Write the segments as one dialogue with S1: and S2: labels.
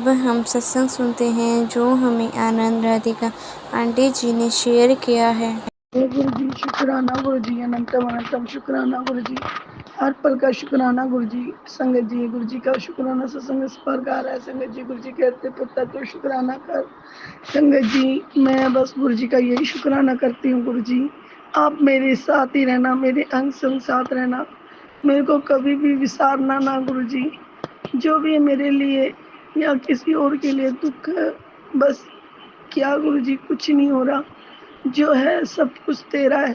S1: अब हम सत्संग सुनते हैं जो हमें आनंद राधिका आंटी जी ने शेयर किया है।
S2: गुरु जी शुक्राना, गुरु जी अनंतम अनंतम शुक्राना, गुरु जी हर पल का शुक्राना, गुरु जी संगत जी, गुरु जी का शुक्राना सत्संग इस प्रकार है। संगत जी गुरु जी कहते पुत्र तो शुक्राना कर। संगत जी मैं बस गुरु जी का यही शुक्राना करती हूँ। गुरु जी आप मेरे साथ ही रहना, मेरे अंग संग साथ रहना, मेरे को कभी भी विसारना ना। गुरु जी जो भी है मेरे लिए या किसी और के लिए दुख है, बस क्या गुरु जी कुछ नहीं हो रहा, जो है सब कुछ तेरा है।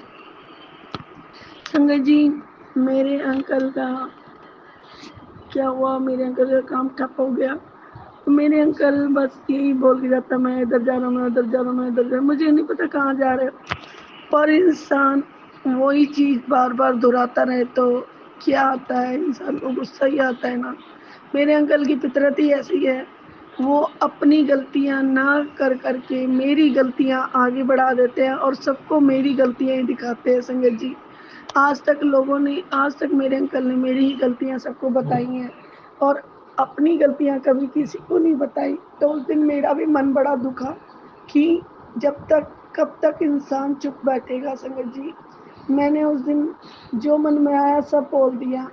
S2: संगत जी मेरे अंकल का क्या हुआ, मेरे अंकल का काम ठप हो गया। मेरे अंकल बस यही बोल के जाता, मैं इधर जा रहा हूँ, मैं उधर जा रहा हूँ, मैं इधर जा रहा हूँ, मुझे नहीं पता कहाँ जा रहे हो। पर इंसान वही चीज बार बार दोहराता रहे तो क्या आता है, इंसान को गुस्सा ही आता है ना। मेरे अंकल की फितरत ही ऐसी है, वो अपनी गलतियां ना कर करके मेरी गलतियां आगे बढ़ा देते हैं और सबको मेरी गलतियां ही दिखाते हैं। संगत जी आज तक मेरे अंकल ने मेरी ही गलतियां सबको बताई हैं और अपनी गलतियां कभी किसी को नहीं बताई। तो उस दिन मेरा भी मन बड़ा दुखा कि कब तक इंसान चुप बैठेगा। संगत जी मैंने उस दिन जो मन में आया सब बोल दिया,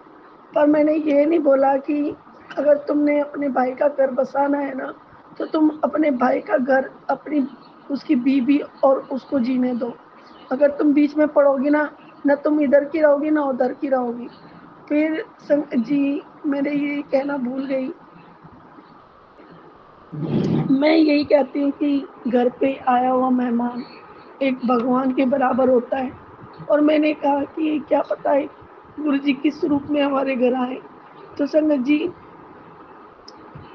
S2: पर मैंने ये नहीं बोला कि अगर तुमने अपने भाई का घर बसाना है ना तो तुम अपने भाई का घर अपनी उसकी बीवी और उसको जीने दो। अगर तुम बीच में पड़ोगी ना तुम इधर की रहोगी ना उधर की रहोगी। फिर जी मैंने ये कहना भूल गई, मैं यही कहती हूँ कि घर पे आया हुआ मेहमान एक भगवान के बराबर होता है। और मैंने कहा कि क्या पता है गुरु जी किस रूप में हमारे घर आए। तो संगत जी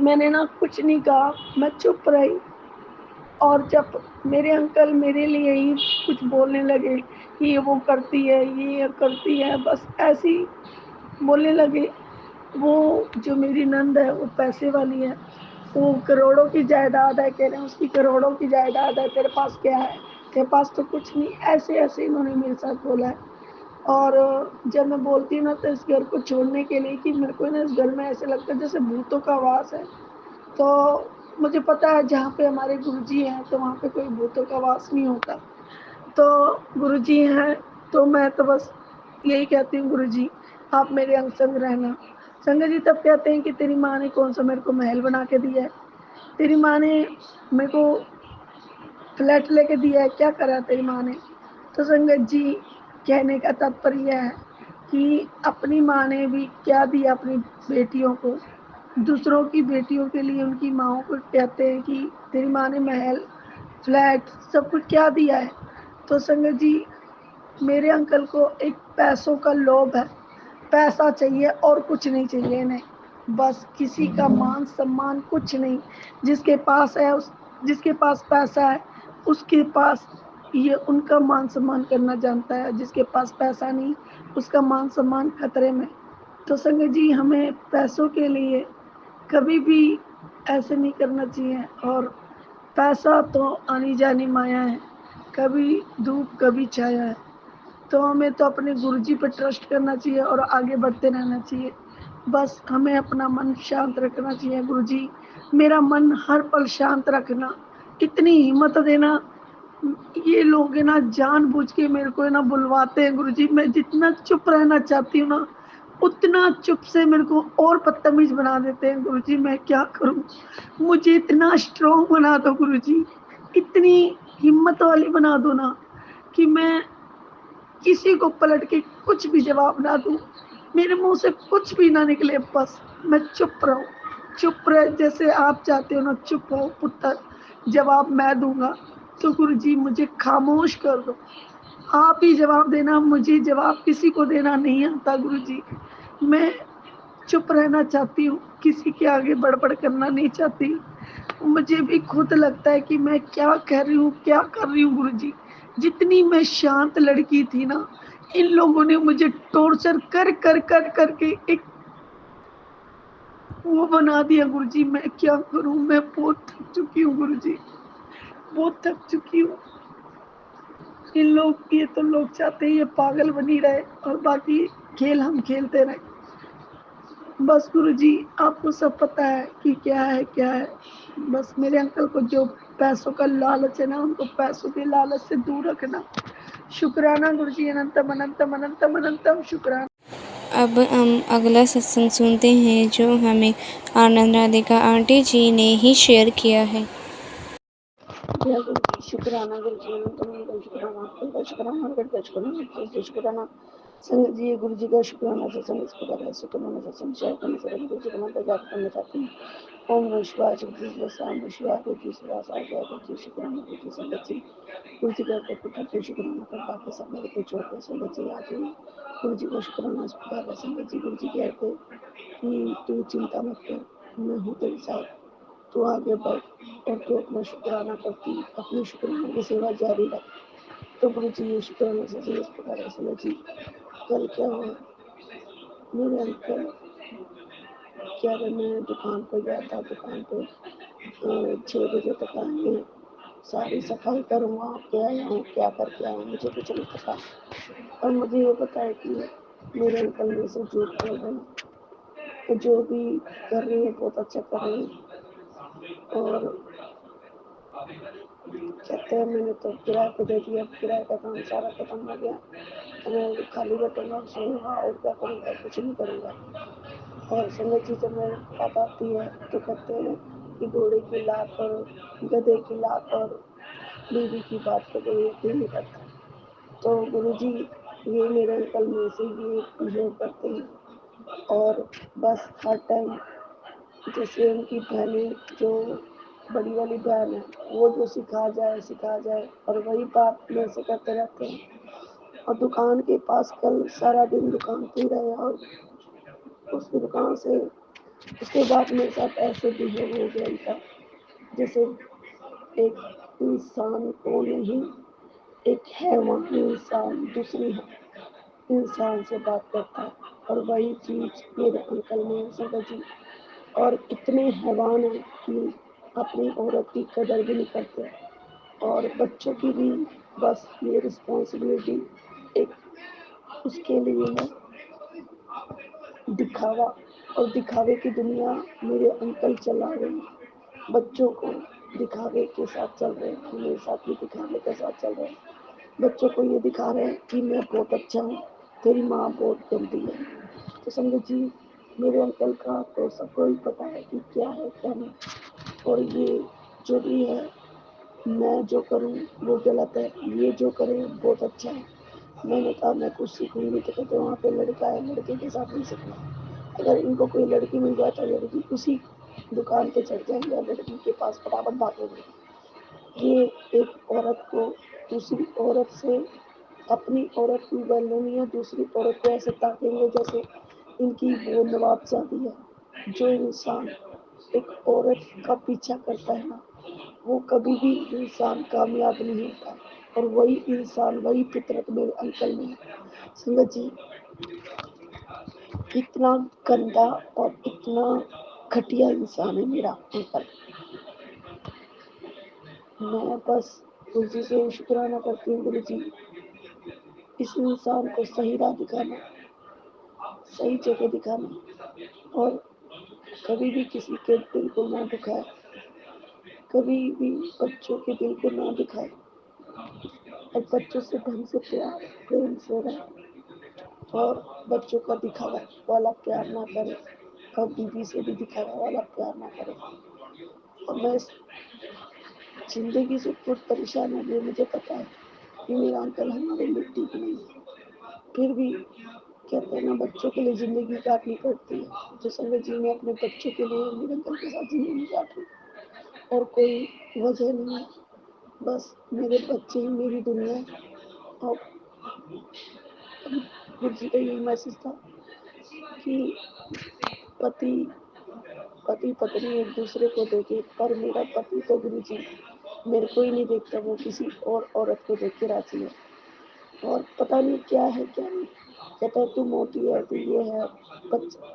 S2: मैंने ना कुछ नहीं कहा, मैं चुप रही। और जब मेरे अंकल मेरे लिए ही कुछ बोलने लगे कि ये वो करती है, ये करती है, बस ऐसे ही बोलने लगे। वो जो मेरी नंद है वो पैसे वाली है, वो करोड़ों की जायदाद है, कह रहे हैं उसकी करोड़ों की जायदाद है, तेरे पास क्या है, तेरे पास तो कुछ नहीं। ऐसे ऐसे इन्होंने मेरे साथ बोला है। और जब मैं बोलती हूँ ना तो इस घर को छोड़ने के लिए कि मेरे को ना इस घर में ऐसे लगता है जैसे भूतों का वास है। तो मुझे पता है जहाँ पे हमारे गुरुजी हैं तो वहाँ पे कोई भूतों का वास नहीं होता। तो गुरुजी हैं तो मैं तो बस यही कहती हूँ, गुरुजी आप मेरे अंग संग रहना। संगत जी तब कहते हैं कि तेरी माँ ने कौन सा मेरे को महल बना के दिया है, तेरी माँ ने मेरे को फ्लैट लेके दिया है, क्या करा तेरी माँ ने। तो संगत जी कहने का तात्पर्य है कि अपनी माँ ने भी क्या दिया अपनी बेटियों को, दूसरों की बेटियों के लिए उनकी माओ को कहते हैं कि तेरी माँ ने महल फ्लैट सब कुछ क्या दिया है। तो संगत जी मेरे अंकल को एक पैसों का लोभ है, पैसा चाहिए और कुछ नहीं चाहिए इन्हें, बस किसी का मान सम्मान कुछ नहीं। जिसके पास है जिसके पास पैसा है उसके पास ये उनका मान सम्मान करना जानता है, जिसके पास पैसा नहीं उसका मान सम्मान खतरे में। तो संगत जी हमें पैसों के लिए कभी भी ऐसे नहीं करना चाहिए। और पैसा तो आनी जानी माया है, कभी धूप कभी छाया है। तो हमें तो अपने गुरुजी पर ट्रस्ट करना चाहिए और आगे बढ़ते रहना चाहिए। बस हमें अपना मन शांत रखना चाहिए। गुरुजी मेरा मन हर पल शांत रखना, इतनी हिम्मत देना। ये लोग है ना जानबूझ के मेरे को है ना बुलवाते हैं। गुरुजी मैं जितना चुप रहना चाहती हूँ ना उतना चुप से मेरे को और बदतमीज बना देते हैं। गुरुजी मैं क्या करूँ, मुझे इतना स्ट्रोंग बना दो गुरुजी, इतनी हिम्मत वाली बना दो ना कि मैं किसी को पलट के कुछ भी जवाब ना दूं, मेरे मुंह से कुछ भी ना निकले, बस मैं चुप रहूं। चुप रहे जैसे आप चाहते हो ना, चुप हो पुत्र, जवाब मैं दूंगा। तो गुरुजी मुझे खामोश कर दो, आप ही जवाब देना, मुझे जवाब किसी को देना नहीं आता। गुरुजी मैं चुप रहना चाहती हूँ, किसी के आगे बड़बड़ करना नहीं चाहती। मुझे भी खुद लगता है कि मैं क्या कह रही हूँ, क्या कर रही हूँ। गुरुजी जितनी मैं शांत लड़की थी ना, इन लोगों ने मुझे टॉर्चर कर कर कर करके एक वो बना दिया। गुरुजी मैं क्या करूँ, मैं बहुत थक चुकी हूँ। गुरुजी बहुत थक चुकी हूँ। ये तो लोग चाहते हैं ये पागल बनी रहे और बाकी खेल हम खेलते रहे। बस गुरुजी आपको सब पता है कि क्या है क्या है। बस मेरे अंकल को जो पैसों का लालच है ना, उनको पैसों के लालच से दूर रखना। शुक्राना गुरुजी, अनंतम अनंतम अनंतम अनंतम शुक्राना।
S1: अब हम अगला सत्संग सुनते हैं जो हमें आनंद राधिका आंटी जी ने ही शेयर किया है।
S2: जय गुरुजी, शुक्राना गुरुजी, अनंतम अनंतम शुक्राना, आपका शुक्राना, आपका शुक्राना, शुक्राना। संगत जी, गुरु जी का शुक्राना सत्संग इस प्रकार है। शुक्राना सत्संग शेयर करने से गुरु जी का मंत्र जाप करना चाहती हूँ। ओम नमः शिवाय, गुरु जी शाम शिवाय, गुरु जी सुभाष आ गया, गुरु जी शुक्राना, गुरु जी संगत जी, गुरु जी का करते शुक्राना कर बाकी सब मेरे को छोड़ कर संगत जी आ गई। गुरु जी को शुक्राना इस प्रकार है। संगत जी, गुरु जी कहते कि तू चिंता मत कर, मैं हूँ तेरे साथ, तू आगे बढ़ और तू अपना शुक्राना करती, अपनी शुक्राना की सेवा जारी रख। तो गुरु जी ये शुक्राना से इस प्रकार है। संगत जी, कल क्या हुआ, मेरे अंकल क्या मैं दुकान पर गया था, दुकान पे 6 बजे तक आएंगे, सारी सफाई करूँगा, क्या आया हूँ क्या करके आया हूँ मुझे कुछ नहीं पता। और मुझे ये पता है कि मेरे अंकल मेरे से झूठ बोल रहे हैं, तो जो भी कर रही है बहुत अच्छा कर रही है। और कहते हैं मैंने तो किराए पे दे दिया, किराए का काम सारा खत्म हो गया, तो मैं खाली बैठूंगा, सोऊंगा और क्या करूँगा, कुछ नहीं करूँगा। और संगत जी, जब मेरे बात आती है तो कहते हैं कि घोड़े की लात और गधे की लात और बीवी की बात पे कोई यकीन नहीं करता। तो गुरु जी ये मेरे अंकल में से ये बिहेव करते हैं। और बस हर टाइम जैसे उनकी बहनें, जो बड़ी वाली बहन है, वो जो सिखा जाए और वही बात मेरे से करते रहते हैं। और दुकान के पास कल सारा दिन दुकान पे ही रहे, और उस दुकान से उसके बाद मेरे साथ ऐसे बिहेव हो गया इनका, जैसे एक इंसान को नहीं, एक हैवान इंसान दूसरी इंसान से बात करता है। और वही चीज मेरे अंकल में संगत जी, और इतने हैवान है कि अपनी औरत की कदर भी नहीं करते। और बच्चों की भी बस ये रिस्पॉन्सिबिलिटी एक उसके लिए है, दिखावा। और दिखावे की दुनिया मेरे अंकल चला रहे हैं, बच्चों को दिखावे के साथ चल रहे हैं, मेरे साथ भी दिखावे के साथ चल रहे हैं। बच्चों को ये दिखा रहे हैं कि मैं बहुत अच्छा हूँ, तेरी माँ बहुत गंदी है। तो संगत जी, मेरे अंकल का तो सबको ही पता है कि क्या है क्या नहीं। और ये जो भी है, मैं जो करूँ वो गलत है, ये जो करे बहुत अच्छा है। मैंने कहा मैं कुछ सीखूंगी तो कहते वहाँ पे लड़का है, लड़के के साथ नहीं सीखना। अगर इनको कोई लड़की मिल जाए तो लड़की उसी दुकान पे चढ़ जाएंगे और लड़की के पास फटाफट भागेंगे। ये एक औरत को दूसरी औरत से, अपनी औरत की वैल्यू दूसरी औरत को ऐसे ताकेंगे जैसे इनकी वो नवाबजादी है। जो इंसान एक औरत का पीछा करता है ना, वो कभी भी इंसान कामयाब नहीं होता। और वही इंसान, वही फितरत मेरे अंकल में है। संगत जी, इतना गंदा और इतना घटिया इंसान है मेरा अंकल। मैं बस गुरु जी से शुक्राना करती हूँ, गुरु जी इस इंसान को सही राह दिखाना, सही जगह दिखाना, और कभी भी किसी के दिल को ना दुखाए, कभी भी बच्चों के दिल को ना दुखाए, और बच्चों से ढंग से प्रेम से रहे, और बच्चों का दिखावा वाला प्यार ना करे, और बीवी से भी दिखावा वाला प्यार ना करे। और मैं जिंदगी से बहुत परेशान हो गई, मुझे पता है कि मेरा अंकल हमारे लिए ठीक नहीं है, फिर भी कहते हैं ना बच्चों के लिए जिंदगी काटनी पड़ती है। जो संगत जी, मैं अपने बच्चों के लिए मेरे अंकल के साथ जिंदगी काट रही, और कोई वजह नहीं है, बस मेरे बच्चे ही मेरी दुनिया है। और गुरु जी का यही मैसेज था कि पति पति पत्नी एक दूसरे को देखे, पर मेरा पति तो गुरु जी मेरे को ही नहीं देखता, वो किसी और औरत को देख के राजी है। और पता नहीं क्या है क्या नहीं, कहता है तू मोटी है, तू ये है,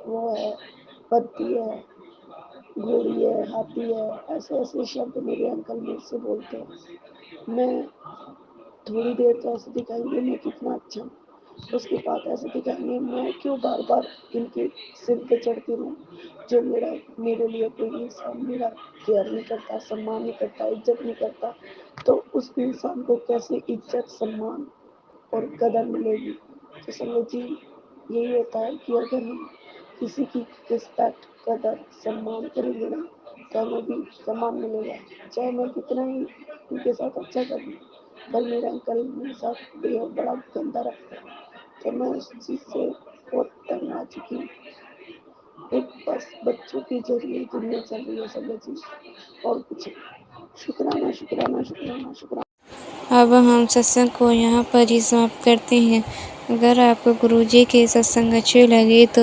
S2: वो है, पत्ती है, घोड़ी है, हाथी है, ऐसे ऐसे शब्द मेरे अंकल मेरे से बोलते हैं। मैं थोड़ी देर तो ऐसे दिखाई दे मैं कितना अच्छा हूँ, उसके बाद ऐसे दिखाएंगे, मैं क्यों बार बार इनके सिर पे चढ़ती रहूँ। जो मेरे लिए कोई इंसान मेरा केयर नहीं करता, सम्मान नहीं करता, इज्जत नहीं करता, तो उस इंसान को कैसे इज्जत, सम्मान और कदर मिलेगी। तो संगत जी, यही होता है कि अगर हम किसी की रिस्पेक्ट, कदर, सम्मान करेंगे ना, तो हमें भी सम्मान मिलेगा। चाहे मैं कितना ही उनके साथ अच्छा करूँ, पर मेरे अंकल मेरे साथ बेहद बड़ा गंदा रखते हैं, तो मैं उस चीज़ से बहुत तंग आ चुकी हूँ। एक बस बच्चों के जरिए दुनिया चल रही है संगत जी, और कुछ नहीं। शुक्राना, शुक्राना, शुक्राना, शुक्राना।
S1: अब हम सत्संग को यहाँ पर ही समाप्त करते हैं। अगर आपको गुरुजी के सत्संग अच्छे लगे तो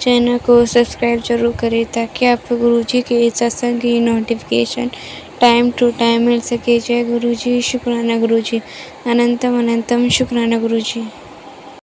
S1: चैनल को सब्सक्राइब जरूर करें, ताकि आपको गुरुजी के सत्संग की नोटिफिकेशन टाइम टू टाइम मिल सके। जय गुरुजी, शुक्राना गुरुजी, अनंतम अनंतम शुक्राना गुरुजी।